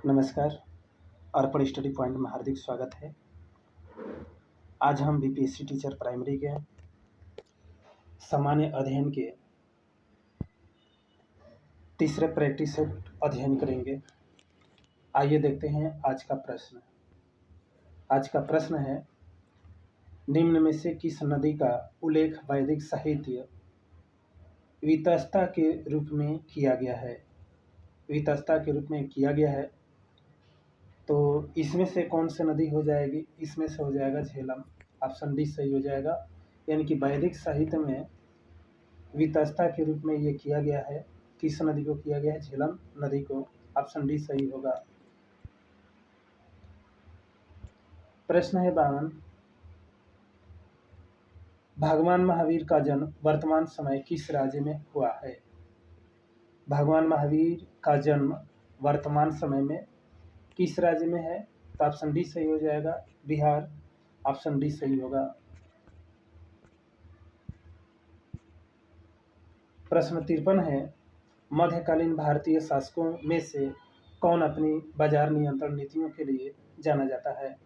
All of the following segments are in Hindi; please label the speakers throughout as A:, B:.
A: नमस्कार। अर्पण स्टडी पॉइंट में हार्दिक स्वागत है। आज हम बीपीएससी टीचर प्राइमरी के सामान्य अध्ययन के तीसरे प्रैक्टिस सेट अध्ययन करेंगे। आइए देखते हैं आज का प्रश्न। आज का प्रश्न है, निम्न में से किस नदी का उल्लेख वैदिक साहित्य वितस्ता के रूप में किया गया है? वितस्ता के रूप में किया गया है, तो इसमें से कौन सी नदी हो जाएगी? इसमें से हो जाएगा झेलम। ऑप्शन डी सही हो जाएगा। यानी कि वैदिक साहित्य में वितस्ता के रूप में ये किया गया है। किस नदी को किया गया है? झेलम नदी को। ऑप्शन डी सही होगा। प्रश्न है 52, भगवान महावीर का जन्म वर्तमान समय किस राज्य में हुआ है? भगवान महावीर का जन्म वर्तमान समय में किस राज्य में है? तो ऑप्शन डी सही हो जाएगा, बिहार। ऑप्शन डी सही होगा। प्रश्न 53 है, मध्यकालीन भारतीय शासकों में से कौन अपनी बाजार नियंत्रण नीतियों के लिए जाना जाता है?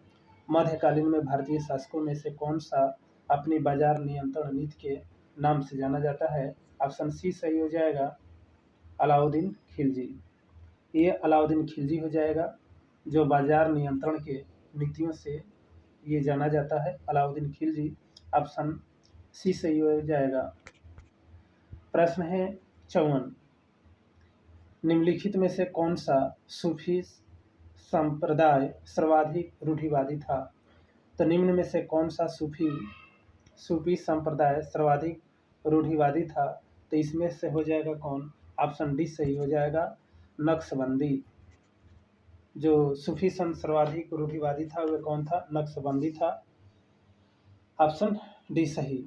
A: मध्यकालीन में भारतीय शासकों में से कौन सा अपनी बाजार नियंत्रण नीति के नाम से जाना जाता है? ऑप्शन सी सही हो जाएगा, अलाउद्दीन खिलजी। ये अलाउद्दीन खिलजी हो जाएगा, जो बाजार नियंत्रण के नीतियों से ये जाना जाता है, अलाउद्दीन खिलजी। ऑप्शन सी सही हो जाएगा। प्रश्न है 54, निम्नलिखित में से कौन सा सूफी संप्रदाय सर्वाधिक रूढ़िवादी था? तो निम्न में से कौन सा सूफी संप्रदाय सर्वाधिक रूढ़िवादी था? तो इसमें से हो जाएगा कौन? ऑप्शन डी सही हो जाएगा, नक्शबंदी। जो सूफी संत सर्वाधिक रूढ़िवादी था वह कौन था? नक्शबंदी था। ऑप्शन डी सही।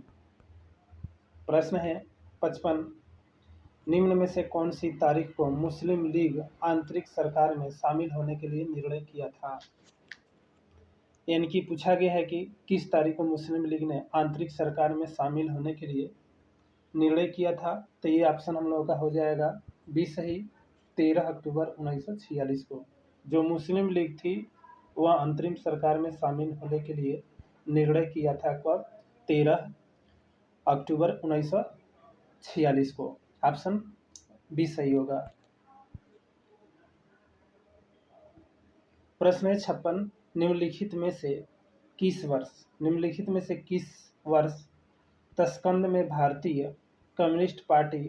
A: प्रश्न है 55, निम्न में से कौन सी तारीख को मुस्लिम लीग आंतरिक सरकार में शामिल होने के लिए निर्णय किया था? यानी कि पूछा गया है कि किस तारीख को मुस्लिम लीग ने आंतरिक सरकार में शामिल होने के लिए निर्णय किया था? तो ये ऑप्शन हम लोगों का हो जाएगा बी सही, 13 अक्टूबर 1946 को। जो मुस्लिम लीग थी वह अंतरिम सरकार में शामिल होने के लिए निर्णय किया था कब? 13 अक्टूबर 1946 को। ऑप्शन बी सही होगा। प्रश्न है 56, निम्नलिखित में से किस वर्ष तस्कंद में भारतीय कम्युनिस्ट पार्टी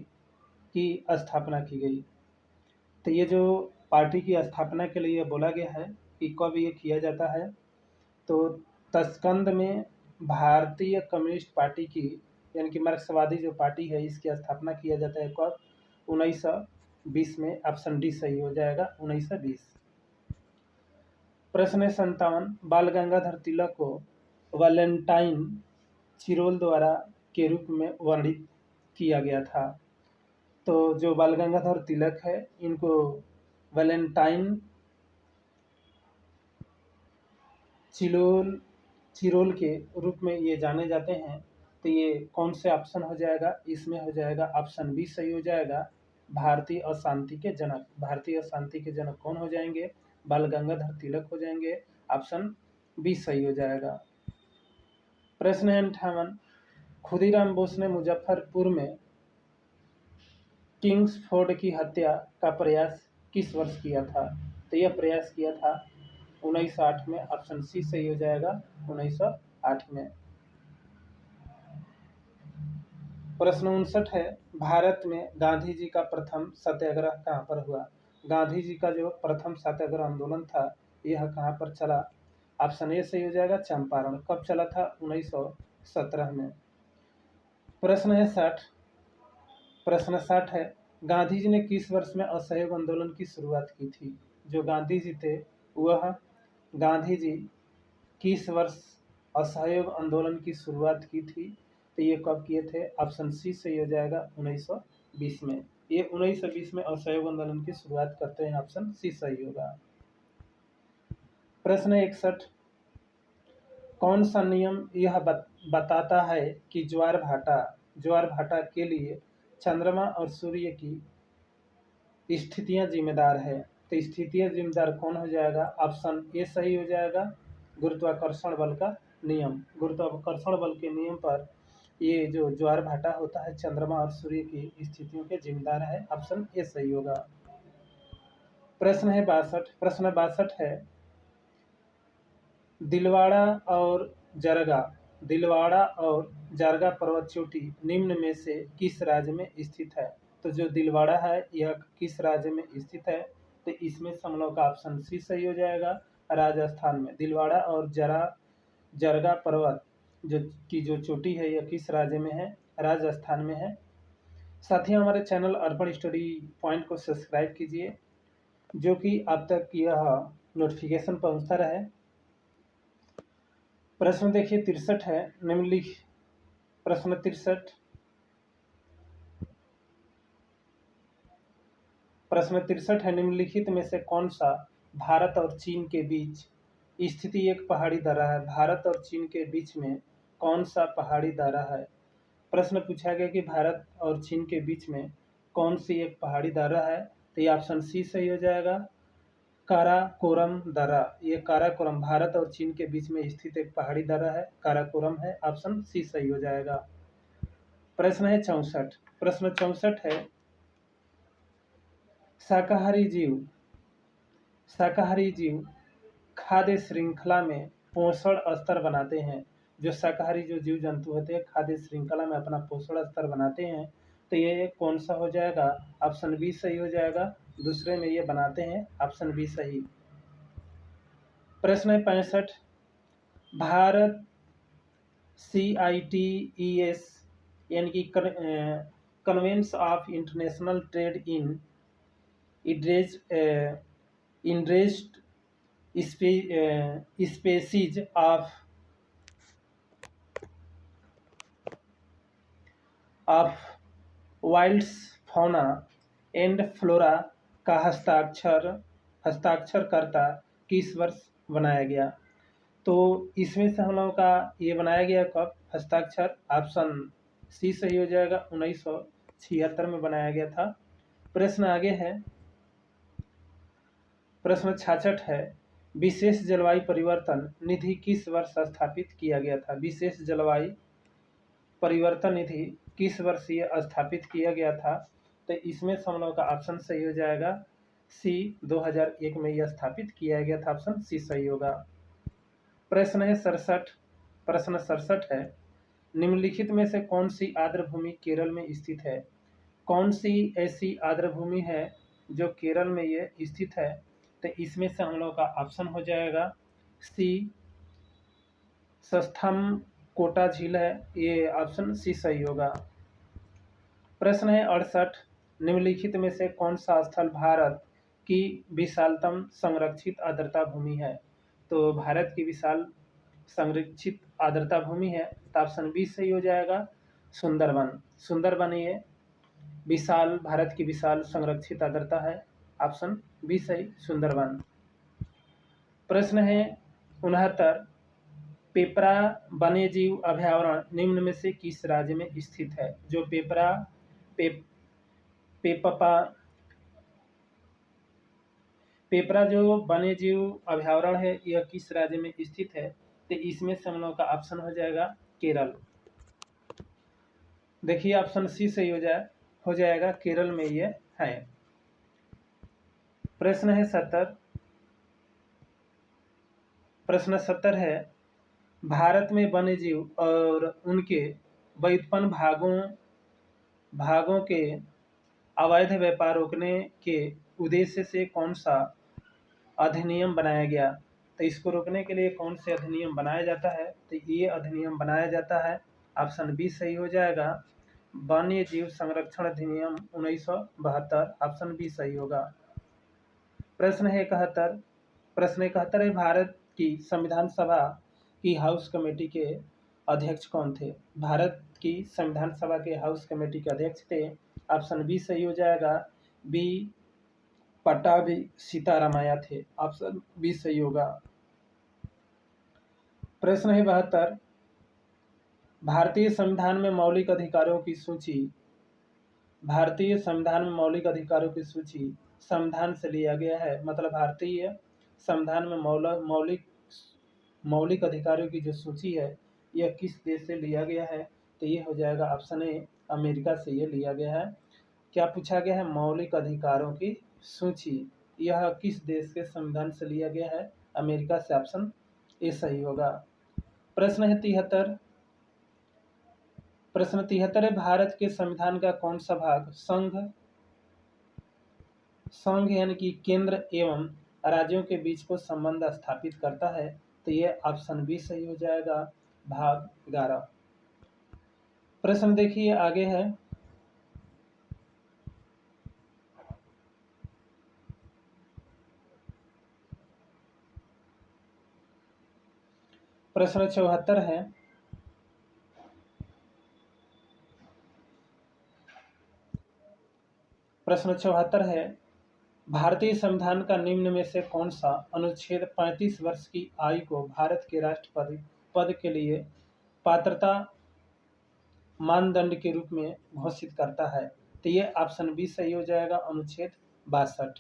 A: की स्थापना की गई? तो ये जो पार्टी की स्थापना के लिए बोला गया है कि कब ये किया जाता है, तो तस्कंद में भारतीय कम्युनिस्ट पार्टी की यानी कि मार्क्सवादी जो पार्टी है इसकी स्थापना किया जाता है कब? 1920 में। ऑप्शन डी सही हो जाएगा, 1920। प्रश्न 57, बाल गंगाधर तिलक को वैलेंटाइन चिरोल द्वारा के रूप में वर्णित किया गया था। तो जो बाल गंगाधर तिलक है इनको वैलेंटाइन चिरोल के रूप में ये जाने जाते हैं। तो ये कौन से ऑप्शन हो जाएगा? इसमें हो जाएगा ऑप्शन बी सही हो जाएगा, भारतीय अशांति के जनक। भारतीय अशांति के जनक कौन हो जाएंगे? बाल गंगाधर तिलक हो जाएंगे। ऑप्शन बी सही हो जाएगा। प्रश्न है 58, खुदीराम बोस ने मुजफ्फरपुर में किंग्सफोर्ड की हत्या का प्रयास किस वर्ष किया था? तो यह प्रयास किया था 1908 में। ऑप्शन सी सही हो जाएगा, 1908 में। प्रश्न 59 है, भारत में गांधी जी का प्रथम सत्याग्रह कहाँ पर हुआ? गांधी जी का जो प्रथम सत्याग्रह आंदोलन था यह कहाँ पर चला? ऑप्शन ए सही हो जाएगा, चंपारण। कब चला था? 1917 में। प्रश्न है 60 है, गांधी जी ने किस वर्ष में असहयोग आंदोलन की शुरुआत की थी? जो गांधी जी थे वह गांधी जी किस वर्ष असहयोग आंदोलन की शुरुआत की थी? तो ये कब किए थे? ऑप्शन सी सही हो जाएगा, 1920 में। ये 1920 में असहयोग आंदोलन की शुरुआत करते हैं। ऑप्शन सी सही होगा। प्रश्न 61, कौन सा नियम यह बताता है कि ज्वार भाटा के लिए चंद्रमा और सूर्य की स्थितियां जिम्मेदार है? तो स्थितीय जिम्मेदार कौन हो जाएगा? ऑप्शन ए सही हो जाएगा, गुरुत्वाकर्षण बल का नियम। गुरुत्वाकर्षण बल के नियम पर ये जो ज्वार भाटा होता है चंद्रमा और सूर्य की स्थितियों के जिम्मेदार है। ऑप्शन ए सही होगा। प्रश्न है 62। प्रश्न 62 है, दिलवाड़ा और जारगा पर्वत चोटी निम्न में से किस राज्य में स्थित है? तो जो दिलवाड़ा है यह किस राज्य में स्थित है? तो इसमें हम लोग का ऑप्शन सी सही हो जाएगा, राजस्थान में। दिलवाड़ा और जारगा पर्वत जो चोटी है यह किस राज्य में है? राजस्थान में है। साथियों, हमारे चैनल अर्पण स्टडी पॉइंट को सब्सक्राइब कीजिए, जो कि आप तक यह नोटिफिकेशन पहुंचता रहे। प्रश्न देखिए 63 है, निम्नलिखित प्रश्न 63। प्रश्न 63 है, निम्नलिखित में से कौन सा भारत और चीन के बीच स्थिति एक पहाड़ी दर्रा है? भारत और चीन के बीच में कौन सा पहाड़ी दर्रा है? प्रश्न पूछा गया कि भारत और चीन के बीच में कौन सी एक पहाड़ी दर्रा है? तो ये ऑप्शन सी सही हो जाएगा, काराकोरम दर्रा। ये काराकोरम भारत और चीन के बीच में स्थित एक पहाड़ी दर्रा है, काराकोरम है। ऑप्शन सी सही हो जाएगा। प्रश्न है 64। प्रश्न 64 है, शाकाहारी जीव खाद्य श्रृंखला में पोषण स्तर बनाते हैं। जो शाकाहारी जो जीव जंतु होते हैं खाद्य श्रृंखला में अपना पोषण स्तर बनाते हैं, तो ये कौन सा हो जाएगा? ऑप्शन बी सही हो जाएगा, दूसरे में ये बनाते हैं। ऑप्शन बी सही। प्रश्न है 65। भारत CITES यानी कि convention of international trade in endangered species of wilds fauna and flora का हस्ताक्षरकर्ता किस वर्ष बनाया गया? तो इसमें से हम लोगों का ये बनाया गया कब हस्ताक्षर? ऑप्शन सी सही हो जाएगा, 1976 में बनाया गया था। प्रश्न आगे है, प्रश्न 66 है, विशेष जलवायु परिवर्तन निधि किस वर्ष स्थापित किया गया था? विशेष जलवायु परिवर्तन निधि किस वर्ष ये स्थापित किया गया था? तो इसमें से हम लोगों का ऑप्शन सही हो जाएगा सी, 2001 में यह स्थापित किया गया था। ऑप्शन सी सही होगा। प्रश्न है 67। प्रश्न 67 है, निम्नलिखित में से कौन सी आर्द्र भूमि केरल में स्थित है? कौन सी ऐसी आर्द्र भूमि है जो केरल में ये स्थित है? तो इसमें से हम लोग का ऑप्शन हो जाएगा सी, सस्थम कोटा झील है। ये ऑप्शन सी सही होगा। प्रश्न है 68। निम्नलिखित में से कौन सा स्थल भारत की विशालतम संरक्षित आर्द्रता भूमि है? तो भारत की विशाल संरक्षित आर्द्रता भूमि है, तो ऑप्शन बी सही हो जाएगा, सुंदरवन। सुंदरवन ये विशाल भारत की विशाल संरक्षित आर्द्रता है। ऑप्शन बी सही, सुंदरवन। प्रश्न है 69। पेपरा वन्यजीव अभयारण्य निम्न में से किस राज्य में स्थित है? जो पेपरा जो वन्यजीव अभयारण्य है यह किस राज्य में स्थित है? तो इसमें से हम लोग का ऑप्शन हो जाएगा केरल। देखिए ऑप्शन सी सही हो जाएगा, केरल में ये है। प्रश्न है 70। प्रश्न 70 है, भारत में वन्यजीव और उनके व्युत्पन्न भागों के अवैध व्यापार रोकने के उद्देश्य से कौन सा अधिनियम बनाया गया? तो इसको रोकने के लिए कौन से अधिनियम बनाया जाता है? तो ये अधिनियम बनाया जाता है, ऑप्शन बी सही हो जाएगा, वन्य जीव संरक्षण अधिनियम 1972। ऑप्शन बी सही होगा। प्रश्न है 71। प्रश्न 71 है, भारत की संविधान सभा की हाउस कमेटी के अध्यक्ष कौन थे? भारत की संविधान सभा के हाउस कमेटी के अध्यक्ष थे। ऑप्शन बी सही हो जाएगा, बी पट्टाभी सीतारामैया थे। ऑप्शन बी सही होगा। प्रश्न है 72। भारतीय संविधान में मौलिक अधिकारों की सूची संविधान से लिया गया है, मतलब भारतीय संविधान में मौलिक अधिकारों की जो सूची है यह किस देश से लिया गया है? तो ये हो जाएगा ऑप्शन ए, अमेरिका से ये लिया गया है। क्या पूछा गया है? मौलिक अधिकारों की सूची यह किस देश के संविधान से लिया गया है? अमेरिका से, ऑप्शन ए सही होगा। प्रश्न है 73। प्रश्न 73 है, भारत के संविधान का कौन सा भाग संघ यानी कि केंद्र एवं राज्यों के बीच को संबंध स्थापित करता है? तो ये ऑप्शन बी सही हो जाएगा, भाग 11। प्रश्न देखिए आगे है, प्रश्न 74 है, प्रश्न 74 है, भारतीय संविधान का निम्न में से कौन सा अनुच्छेद 35 वर्ष की आयु को भारत के राष्ट्रपति पद के लिए पात्रता मानदंड के रूप में घोषित करता है? तो ये ऑप्शन बी सही हो जाएगा, अनुच्छेद 62।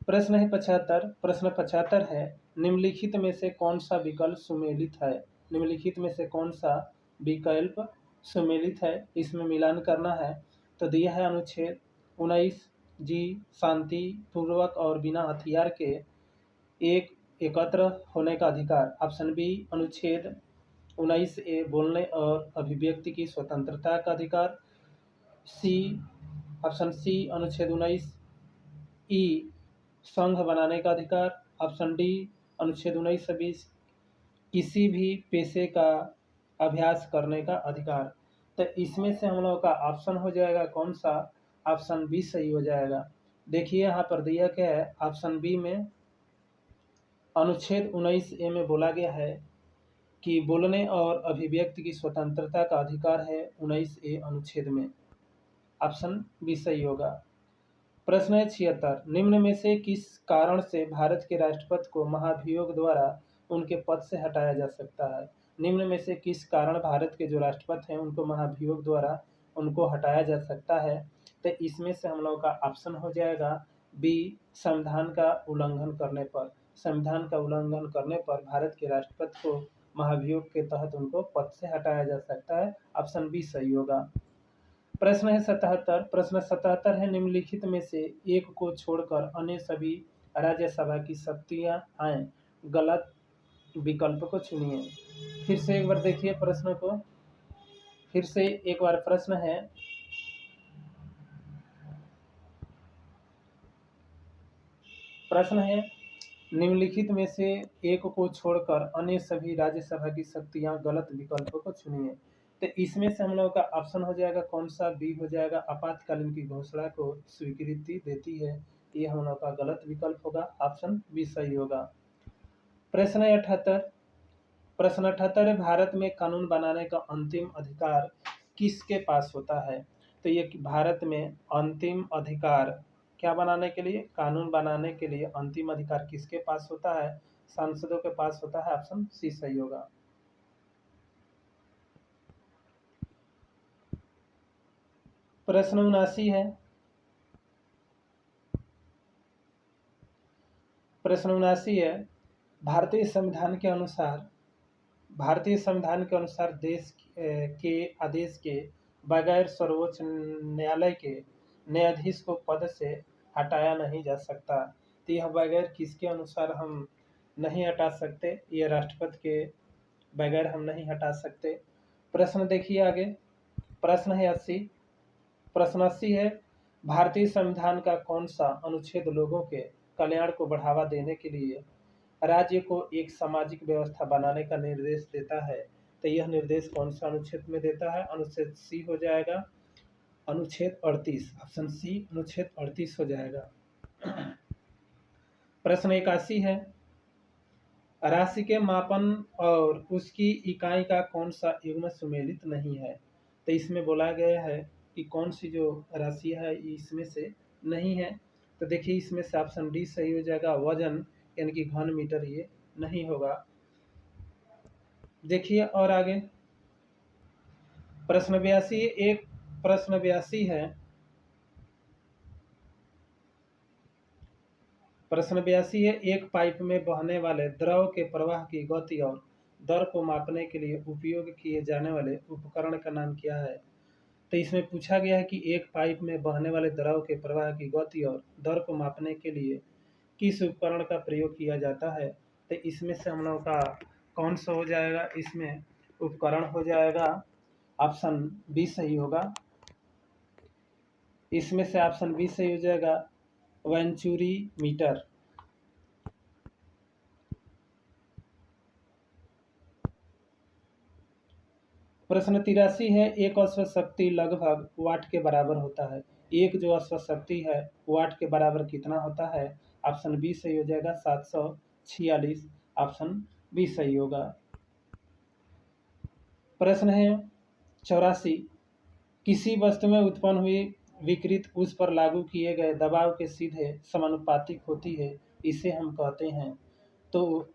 A: प्रश्न है 75। प्रश्न 75 है, निम्नलिखित में से कौन सा विकल्प सुमेलित है? निम्नलिखित में से कौन सा विकल्प सुमेलित है? इसमें मिलान करना है। तो दिया है अनुच्छेद 19 जी, शांति पूर्वक और बिना हथियार के एक एकत्र होने का अधिकार। ऑप्शन बी, अनुच्छेद 19 ए, बोलने और अभिव्यक्ति की स्वतंत्रता का अधिकार। सी, ऑप्शन सी, अनुच्छेद 19 ई, संघ बनाने का अधिकार। ऑप्शन डी, अनुच्छेद 19 किसी भी पेशे का अभ्यास करने का अधिकार। तो इसमें से हम लोगों का ऑप्शन हो जाएगा कौन सा? ऑप्शन बी सही हो जाएगा। देखिए यहाँ पर दिया क्या है, ऑप्शन बी में अनुच्छेद 19 ए में बोला गया है कि बोलने और अभिव्यक्ति की स्वतंत्रता का अधिकार है 19 ए अनुच्छेद में। ऑप्शन बी सही होगा। प्रश्न है 76, निम्न में से किस कारण से भारत के राष्ट्रपति को महाभियोग द्वारा उनके पद से हटाया जा सकता है? निम्न में से किस कारण भारत के जो राष्ट्रपति हैं उनको महाभियोग द्वारा उनको हटाया जा सकता है? तो इसमें से हम लोगों का ऑप्शन हो जाएगा बी, संविधान का उल्लंघन करने पर। संविधान का उल्लंघन करने पर भारत के राष्ट्रपति को महाभियोग के तहत उनको पद से हटाया जा सकता है। ऑप्शन बी सही होगा। प्रश्न है 77। प्रश्न 77 है, निम्नलिखित में से एक को छोड़कर अन्य सभी राज्यसभा की शक्तियां हैं, गलत विकल्प को चुनिए। फिर से एक बार देखिए प्रश्न को, फिर से एक बार प्रश्न है, प्रश्न है निम्नलिखित में से एक को छोड़कर अन्य सभी राज्यसभा की शक्तियां, गलत विकल्प को चुनिए। तो इसमें से हम लोगों का ऑप्शन हो जाएगा कौन सा? बी हो जाएगा, आपातकालीन की घोषणा को स्वीकृति देती है। ये हम लोग का गलत विकल्प होगा, ऑप्शन बी सही होगा। प्रश्न 78। प्रश्न 78 है, भारत में कानून बनाने का अंतिम अधिकार किसके पास होता है? तो ये भारत में अंतिम अधिकार क्या बनाने के लिए, कानून बनाने के लिए अंतिम अधिकार किसके पास होता है? सांसदों के पास होता है। ऑप्शन सी सही होगा। प्रश्न 79 है, प्रश्न 79 है, भारतीय संविधान के अनुसार देश के आदेश के बगैर सर्वोच्च न्यायालय के न्यायाधीश को पद से हटाया नहीं जा सकता। तो यह बगैर किसके अनुसार हम नहीं हटा सकते? ये राष्ट्रपति के बगैर हम नहीं हटा सकते। प्रश्न देखिए आगे, प्रश्न है 80। प्रश्न 80 है, भारतीय संविधान का कौन सा अनुच्छेद लोगों के कल्याण को बढ़ावा देने के लिए राज्य को एक सामाजिक व्यवस्था बनाने का निर्देश देता है? तो यह निर्देश कौन सा अनुच्छेद में देता है? अनुच्छेद सी हो जाएगा, अनुच्छेद 38। ऑप्शन सी, अनुच्छेद 38 हो जाएगा। प्रश्न 81 है, राशि के मापन और उसकी इकाई का कौन सा युग्म सुमेलित नहीं है? तो इसमें बोला गया है कि कौन सी जो राशि है इसमें से नहीं है। तो देखिए इसमें से ऑप्शन डी सही हो जाएगा, वजन यानी कि घन मीटर ये नहीं होगा। देखिए और आगे प्रश्न 82 एक प्रश्न 82 है, प्रश्न 82 है, एक पाइप में बहने वाले द्रव के प्रवाह की गति और दर को मापने के लिए उपयोग किए जाने वाले उपकरण का नाम क्या है? तो इसमें पूछा गया है कि एक पाइप में बहने वाले द्रव के प्रवाह की गति और दर को मापने के लिए किस उपकरण का प्रयोग किया जाता है? तो इसमें से हम लोग का कौन सा हो जाएगा? इसमें उपकरण हो जाएगा ऑप्शन बी सही होगा। इसमें से ऑप्शन बी सही हो जाएगा, वेंचुरी मीटर। प्रश्न 83 है, एक अश्व शक्ति लगभग वाट के बराबर होता है। एक जो अश्व शक्ति है वाट के बराबर कितना होता है? ऑप्शन बी सही हो जाएगा, 746। ऑप्शन बी सही होगा। प्रश्न है 84, किसी वस्तु में उत्पन्न हुई विकृत उस पर लागू किए गए दबाव के सीधे समानुपातिक होती है, इसे हम कहते हैं। तो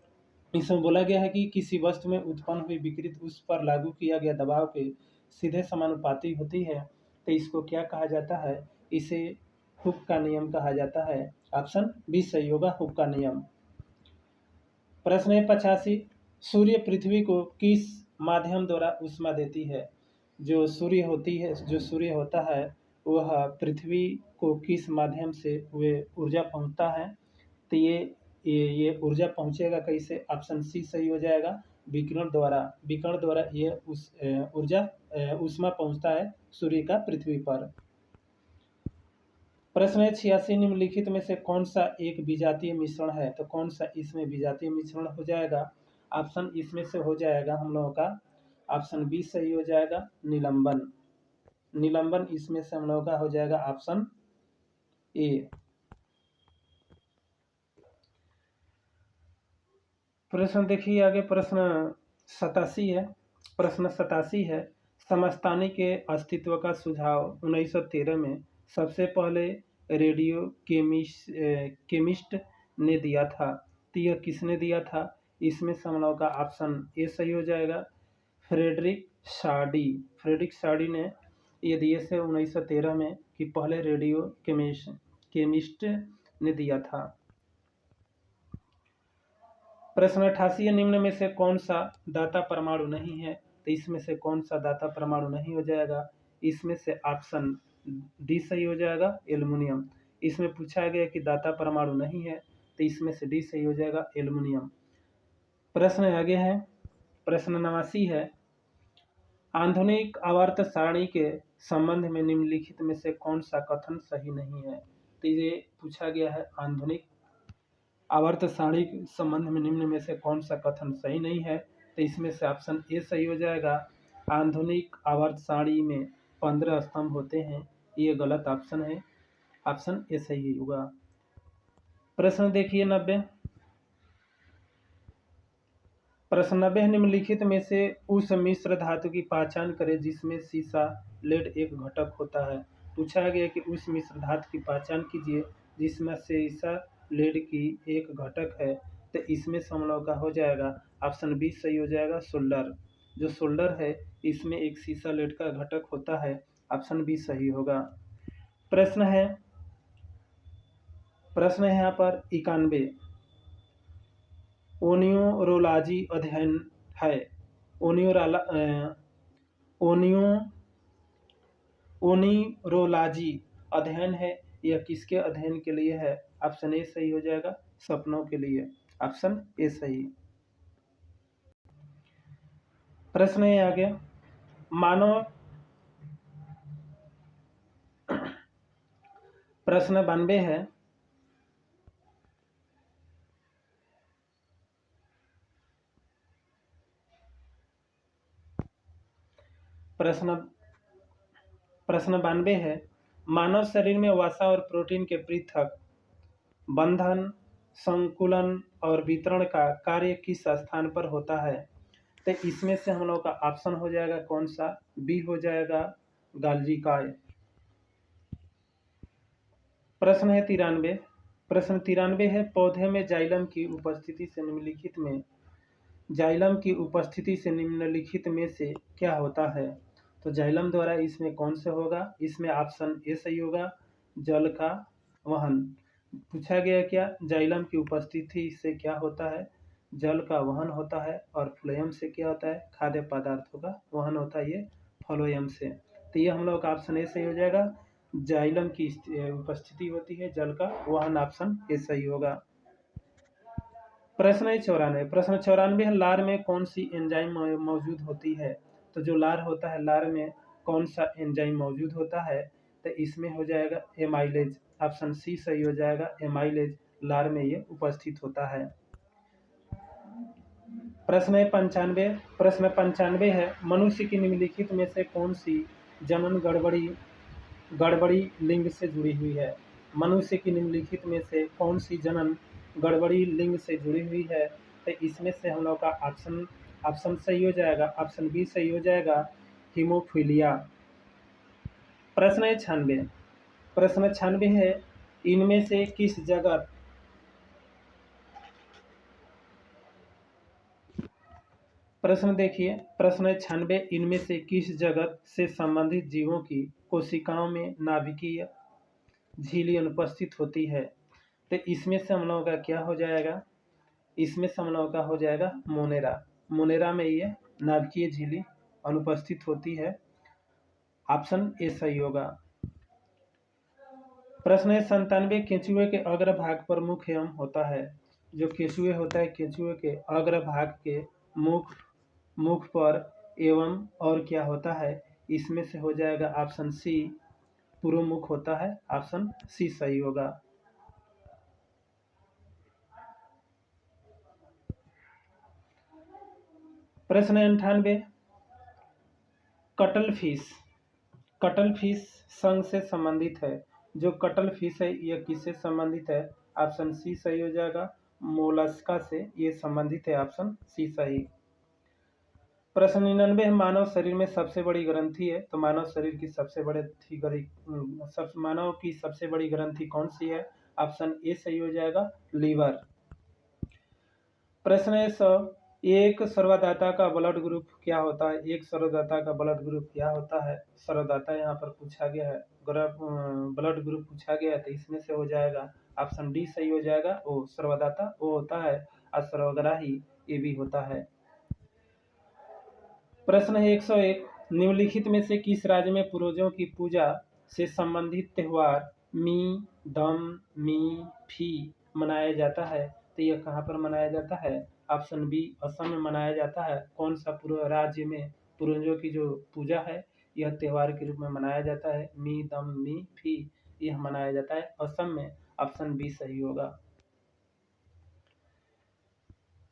A: इसमें बोला गया है कि किसी वस्तु में उत्पन्न हुई विकृत उस पर लागू किया गया दबाव के सीधे समानुपाती होती है, तो इसको क्या कहा जाता है? इसे हुक का नियम कहा जाता है। ऑप्शन बी सही होगा, हुक का नियम। प्रश्न है 85, सूर्य पृथ्वी को किस माध्यम द्वारा ऊष्मा देती है? जो सूर्य होता है वह पृथ्वी को किस माध्यम से वे ऊर्जा पहुंचता है? तो ये ऊर्जा पहुंचेगा कैसे? ऑप्शन सी सही हो जाएगा, विकिरण द्वारा। विकिरण द्वारा ये उस ऊर्जा ऊष्मा पहुंचता है सूर्य का पृथ्वी पर। प्रश्न है 86, निम्नलिखित में से कौन सा एक विजातीय मिश्रण है? तो कौन सा इसमें विजातीय मिश्रण हो जाएगा? ऑप्शन इसमें से हो जाएगा हम लोगों का ऑप्शन बी सही हो जाएगा, निलंबन। निलंबन इसमें से हम लोगों का हो जाएगा ऑप्शन ए। प्रश्न देखिए आगे, प्रश्न 87 है। प्रश्न 87 है, समस्थानिक के अस्तित्व का सुझाव 1913 में सबसे पहले रेडियो केमिस्ट ने दिया था। तो यह किसने दिया था? इसमें से हम लोग का ऑप्शन ए सही हो जाएगा, फ्रेडरिक शाडी। फ्रेडरिक शाडी ने ये दिए थे 1913 में कि पहले रेडियो केमिस्ट ने दिया था। प्रश्न 88 निम्न में से कौन सा दाता परमाणु नहीं है? तो इसमें से कौन सा दाता परमाणु नहीं हो जाएगा? इसमें से ऑप्शन डी सही हो जाएगा, एल्युमिनियम। इसमें पूछा गया कि दाता परमाणु नहीं है, तो इसमें से डी सही हो जाएगा, एल्युमिनियम। प्रश्न आगे है, प्रश्न 89 है, आधुनिक आवर्त सारणी के संबंध में निम्नलिखित में से कौन सा कथन सही नहीं है? तो ये पूछा गया है आधुनिक आवर्त सारणी के संबंध में निम्न में से कौन सा कथन सही नहीं है? तो इसमें से ऑप्शन ए सही हो जाएगा, आधुनिक आवर्त सारणी में 15 स्तंभ होते हैं, ये गलत ऑप्शन है, ऑप्शन ए सही होगा। प्रश्न देखिए 90, प्रश्न 90, निम्नलिखित में से उस मिश्र धातु की पहचान करें जिसमें सीसा लेड एक घटक होता है। पूछा गया कि उस मिश्र धातु की पहचान कीजिए जिसमें सीसा लेड की एक घटक है। तो इसमें से हम लोग का हो जाएगा ऑप्शन बी सही हो जाएगा, सोल्डर। जो सोल्डर है इसमें एक सीसा लेड का घटक होता है, ऑप्शन बी सही होगा। प्रश्न है यहाँ पर 91, ओनियोरोलॉजी अध्ययन है। ओनिरोलॉजी अध्ययन है, यह किसके अध्ययन के लिए है? ऑप्शन ए सही हो जाएगा, सपनों के लिए, ऑप्शन ए सही। प्रश्न है आगे, मानव प्रश्न 92 है, प्रश्न 92 है, मानव शरीर में वसा और प्रोटीन के पृथक बंधन, संकुलन और वितरण का कार्य किस स्थान पर होता है? तो इसमें से हम लोग का ऑप्शन हो जाएगा कौन सा? बी हो जाएगा, गाल्जी काय। प्रश्न है 93, प्रश्न 93 है, पौधे में जाइलम की उपस्थिति से निम्नलिखित में से क्या होता है? तो जाइलम द्वारा इसमें कौन से होगा? इसमें ऑप्शन ए सही होगा, जल का वहन। पूछा गया क्या, जाइलम की उपस्थिति से क्या होता है, जल का वहन होता है, और फ्लोएम से क्या होता है, खाद्य पदार्थों का वहन होता है, ये फ्लोएम से। तो ये हम लोग का ऑप्शन ए सही हो जाएगा, जाइलम की उपस्थिति होती है, जल का वहन, ऑप्शन ए सही होगा। प्रश्न 94, प्रश्न 94 है, लार में कौन सी एंजाइम मौजूद होती है। तो जो लार होता है, लार में कौन सा एंजाइम मौजूद होता है, तो इसमें हो जाएगा एमाइलेज, ऑप्शन सी सही हो जाएगा, एमाइलेज लार में ये उपस्थित होता है। प्रश्न 95, प्रश्न 95 है, मनुष्य की निम्नलिखित में से कौन सी जनन गड़बड़ी लिंग से जुड़ी हुई है। मनुष्य की निम्नलिखित में से कौन सी जनन गड़बड़ी लिंग से जुड़ी हुई है, तो इसमें से हम लोग का ऑप्शन सही हो जाएगा, ऑप्शन बी सही हो जाएगा, हीमोफीलिया। प्रश्न 96, प्रश्न 96 है, इनमें से किस जगत प्रश्न देखिए, प्रश्न 96, इनमें से किस जगत से संबंधित जीवों की कोशिकाओं में नाभिकीय झिल्ली अनुपस्थित होती है। तो इसमें से हम लोगों का क्या हो जाएगा, इसमें से हम लोगों का हो जाएगा मोनेरा। मोनेरा में ये नाभिकीय झिल्ली अनुपस्थित होती है, ऑप्शन ए सही होगा। प्रश्न 97, केंचुए के अग्रभाग पर मुख एवं होता है। जो केंचुए होता है, केंचुए के अग्रभाग के मुख पर एवं और क्या होता है, इसमें से हो जाएगा ऑप्शन सी, पूर्व मुख होता है, ऑप्शन सी सही होगा। प्रश्न 98, कटल फिश संघ से संबंधित है। जो कटल फिश है, यह किससे संबंधित है, ऑप्शन सी सही हो जाएगा, मोलस्का से ये संबंधित है, ऑप्शन सी सही। प्रश्न 99 है, मानव शरीर में सबसे बड़ी ग्रंथि है। तो मानव की सबसे बड़ी ग्रंथि कौन सी है, ऑप्शन ए सही हो जाएगा, लीवर। प्रश्न 100, एक सर्वदाता का ब्लड ग्रुप क्या होता है। एक सर्वदाता का ब्लड ग्रुप क्या होता है, सर्वदाता यहाँ पर पूछा गया है, ब्लड ग्रुप पूछा गया है, तो इसमें से हो जाएगा ऑप्शन डी सही हो जाएगा, ओ सर्वदाता वो होता है, और सर्वग्राही ये भी होता है। प्रश्न है 101, निम्नलिखित में से किस राज्य में पूर्वजों की पूजा से संबंधित त्योहार मी दम मी फी मनाया जाता है। तो यह कहाँ पर मनाया जाता है, ऑप्शन बी, असम में मनाया जाता है। कौन सा पूर्व राज्य में पूर्वजों की जो पूजा है, यह त्योहार के रूप में मनाया जाता है, मी दम मी फी, यह मनाया जाता है असम में, ऑप्शन बी सही होगा।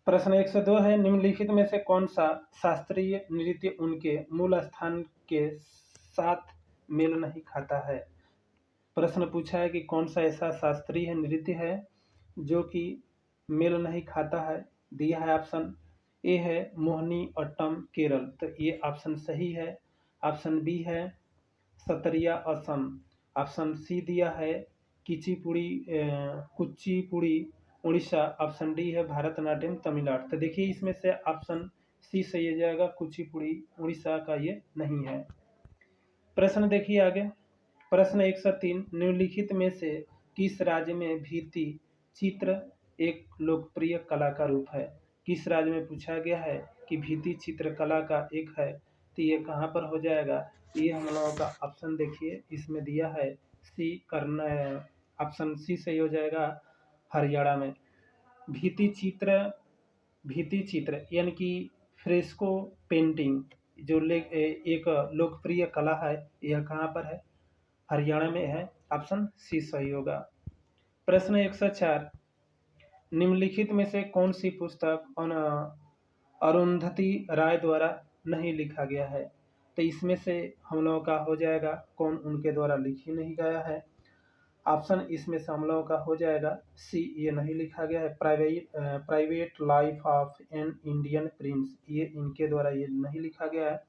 A: प्रश्न 102 है, निम्नलिखित में से कौन सा शास्त्रीय नृत्य उनके मूल स्थान के साथ मेल नहीं खाता है। प्रश्न पूछा है कि कौन सा ऐसा शास्त्रीय नृत्य है जो कि मेल नहीं खाता है। दिया है ऑप्शन ए है मोहिनी अट्टम केरल, तो ये ऑप्शन सही है। ऑप्शन बी है सतरिया असम, ऑप्शन सी दिया है कुचिपुड़ी उड़ीसा, ऑप्शन डी है भारतनाट्यम तमिलनाडु। तो देखिए इसमें से ऑप्शन सी सही हो जाएगा, कुचिपुड़ी उड़ीसा का ये नहीं है। प्रश्न देखिए आगे, प्रश्न 103, निम्नलिखित में से किस राज्य में भित्ति चित्र एक लोकप्रिय कला का रूप है। किस राज्य में पूछा गया है कि भित्ति चित्र कला का एक है, तो ये कहाँ पर हो जाएगा, ये हम लोगों का ऑप्शन देखिए इसमें दिया है सी, ऑप्शन सी सही हो जाएगा, हरियाणा में। भित्ति चित्र यानी कि फ्रेस्को पेंटिंग जो एक लोकप्रिय कला है, यह कहाँ पर है, हरियाणा में है, ऑप्शन सी सही होगा। प्रश्न 104, निम्नलिखित में से कौन सी पुस्तक अरुंधति राय द्वारा नहीं लिखा गया है। तो इसमें से हम लोगों का हो जाएगा कौन उनके द्वारा लिखी नहीं गया है, ऑप्शन इसमें से हम लोगों का हो जाएगा सी, ये नहीं लिखा गया है, private life of an Indian Prince, ये इनके द्वारा ये नहीं लिखा गया है,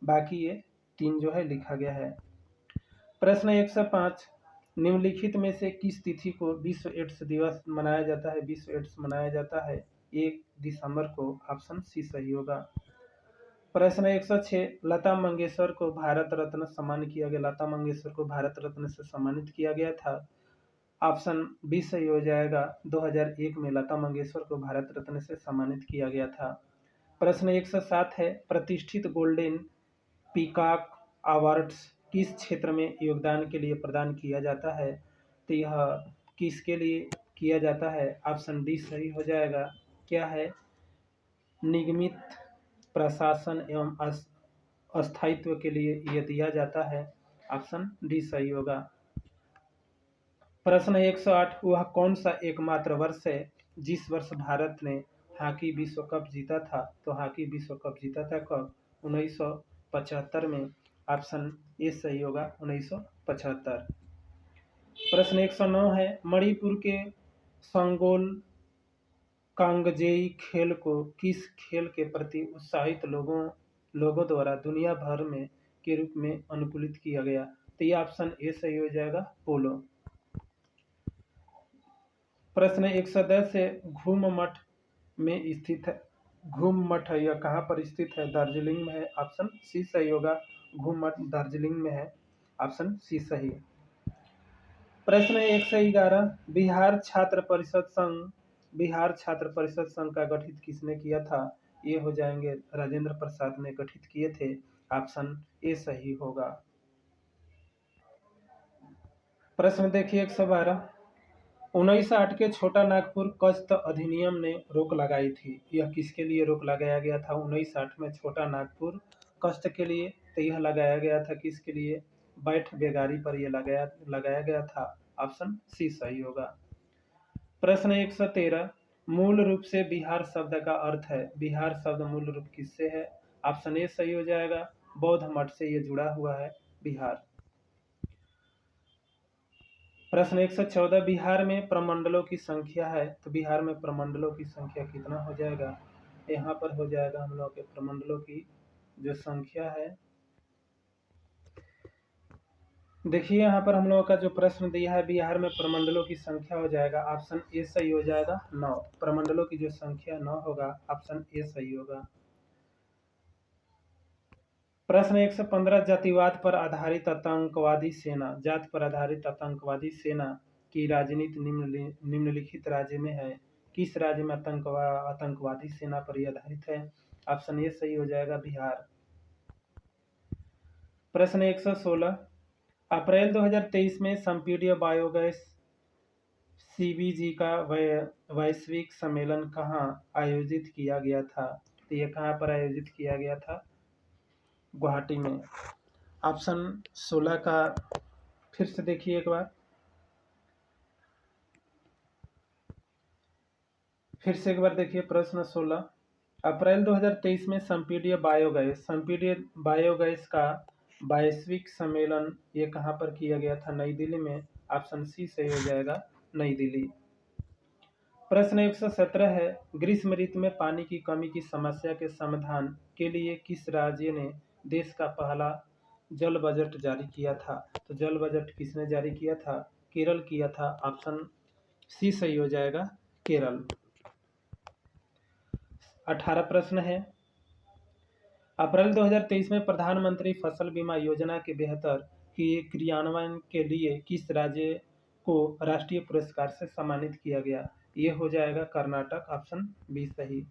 A: बाकी ये तीन जो है लिखा गया है। प्रश्न 105, निम्नलिखित में से किस तिथि को विश्व एड्स दिवस मनाया जाता है। विश्व एड्स मनाया जाता है 1 दिसंबर को, ऑप्शन सी सही होगा। प्रश्न 106, लता मंगेशकर को भारत रत्न सम्मान किया गया। लता मंगेशकर को भारत रत्न से सम्मानित किया गया था, ऑप्शन बी सही हो जाएगा। 2001 में लता मंगेशकर को भारत रत्न से सम्मानित किया गया था। प्रश्न 107 है, प्रतिष्ठित गोल्डन पीकॉक अवार्ड्स किस क्षेत्र में योगदान के लिए प्रदान किया जाता है? तो यह किसके लिए किया जाता है? ऑप्शन डी सही हो जाएगा। क्या है? निगमित प्रशासन एवं स्थायित्व के लिए यह दिया जाता है। ऑप्शन डी सही होगा। प्रश्न 108, वह कौन सा एकमात्र वर्ष है जिस वर्ष भारत ने हॉकी विश्व कप जीता था? तो हॉकी विश्व कप जीता था कब? 1975 में। ऑप्शन ए सही होगा, 1975। प्रश्न 109 है, मणिपुर के संगोल कांगजेई खेल को किस खेल के प्रति उत्साहित लोगों द्वारा दुनिया भर में के रूप में अनुकूलित किया गया? तो ये ऑप्शन ए सही हो जाएगा, पोलो। प्रश्न 110 है, घूम मठ में स्थित है। घूम मठ यह कहाँ पर स्थित है? दार्जिलिंग में है। ऑप्शन सी सही होगा, घूम मठ दार्जिलिंग में है। ऑप्शन सी सही। प्रश्न 111, बिहार छात्र परिषद संघ का गठित किसने किया था? ये हो जाएंगे राजेंद्र प्रसाद ने गठित किए थे। ऑप्शन ए सही होगा। प्रश्न देखिए 112, 1960 के छोटा नागपुर कस्त अधिनियम ने रोक लगाई थी। यह किसके लिए रोक लगाया गया था 1960 में छोटा नागपुर कस्त के लिए? तो यह लगाया गया था किसके लिए? बैठ बेगारी पर यह लगाया गया था। ऑप्शन सी सही होगा। प्रश्न 113, मूल रूप से बिहार शब्द का अर्थ है। बिहार शब्द मूल रूप किससे है? ऑप्शन ए सही हो जाएगा, बौद्ध मठ से यह जुड़ा हुआ है बिहार। प्रश्न 114, बिहार में प्रमंडलों की संख्या है। तो बिहार में प्रमंडलों की संख्या कितना हो जाएगा? यहाँ पर हो जाएगा हम लोग के प्रमंडलों की जो संख्या है, देखिए यहाँ पर हम लोगों का जो प्रश्न दिया है, बिहार में प्रमंडलों की संख्या हो जाएगा ऑप्शन ए सही हो जाएगा 9। प्रमंडलों की जो संख्या 9 होगा, ऑप्शन ए सही होगा। प्रश्न 115, जातिवाद पर आधारित आतंकवादी सेना, जात पर आधारित आतंकवादी सेना की राजनीति निम्नलिखित राज्य में है। किस राज्य में आतंकवादी सेना पर यह आधारित है? ऑप्शन ए सही हो जाएगा, बिहार। प्रश्न 116, अप्रैल 2023 में संपीड्य बायोगैस सीबीजी का वैश्विक सम्मेलन कहाँ आयोजित किया गया था? तो ये कहाँ पर आयोजित किया गया था? गुवाहाटी में। ऑप्शन 16 का फिर से देखिए एक बार, देखिए प्रश्न 16, अप्रैल 2023 में संपीड्य बायोगैस का वैश्विक सम्मेलन ये कहाँ पर किया गया था? नई दिल्ली में। ऑप्शन सी सही हो जाएगा, नई दिल्ली। प्रश्न 117 है, ग्रीष्म ऋतु में पानी की कमी की समस्या के समाधान के लिए किस राज्य ने देश का पहला जल बजट जारी किया था? तो जल बजट किसने जारी किया था? केरल किया था। ऑप्शन सी सही हो जाएगा, केरल। 18 प्रश्न है, अप्रैल 2023 में प्रधानमंत्री फसल बीमा योजना के बेहतर क्रियान्वयन के लिए किस राज्य को राष्ट्रीय पुरस्कार से सम्मानित किया गया? ये हो जाएगा कर्नाटक। ऑप्शन बी सही।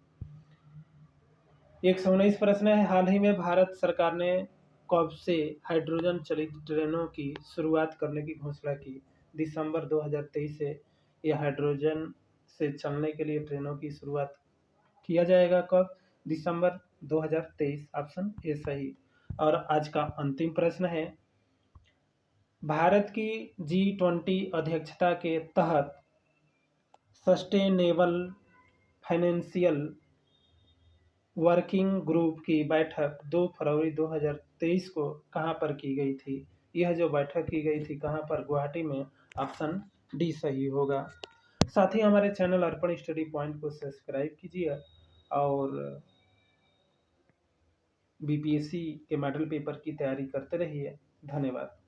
A: 119 प्रश्न है, हाल ही में भारत सरकार ने कब से हाइड्रोजन चलित ट्रेनों की शुरुआत करने की घोषणा की? दिसंबर 2023 से यह हाइड्रोजन से चलने के लिए ट्रेनों की शुरुआत किया जाएगा। कब? दिसंबर 2023। ऑप्शन ए सही। और आज का अंतिम प्रश्न है, भारत की G20 अध्यक्षता के तहत सस्टेनेबल फाइनेंशियल वर्किंग ग्रुप की बैठक 2 फरवरी 2023 को कहाँ पर की गई थी? यह जो बैठक की गई थी कहाँ पर? गुवाहाटी में। ऑप्शन डी सही होगा। साथ ही हमारे चैनल अर्पण स्टडी पॉइंट को सब्सक्राइब कीजिए और बीपीएससी के मॉडल पेपर की तैयारी करते रहिए। धन्यवाद।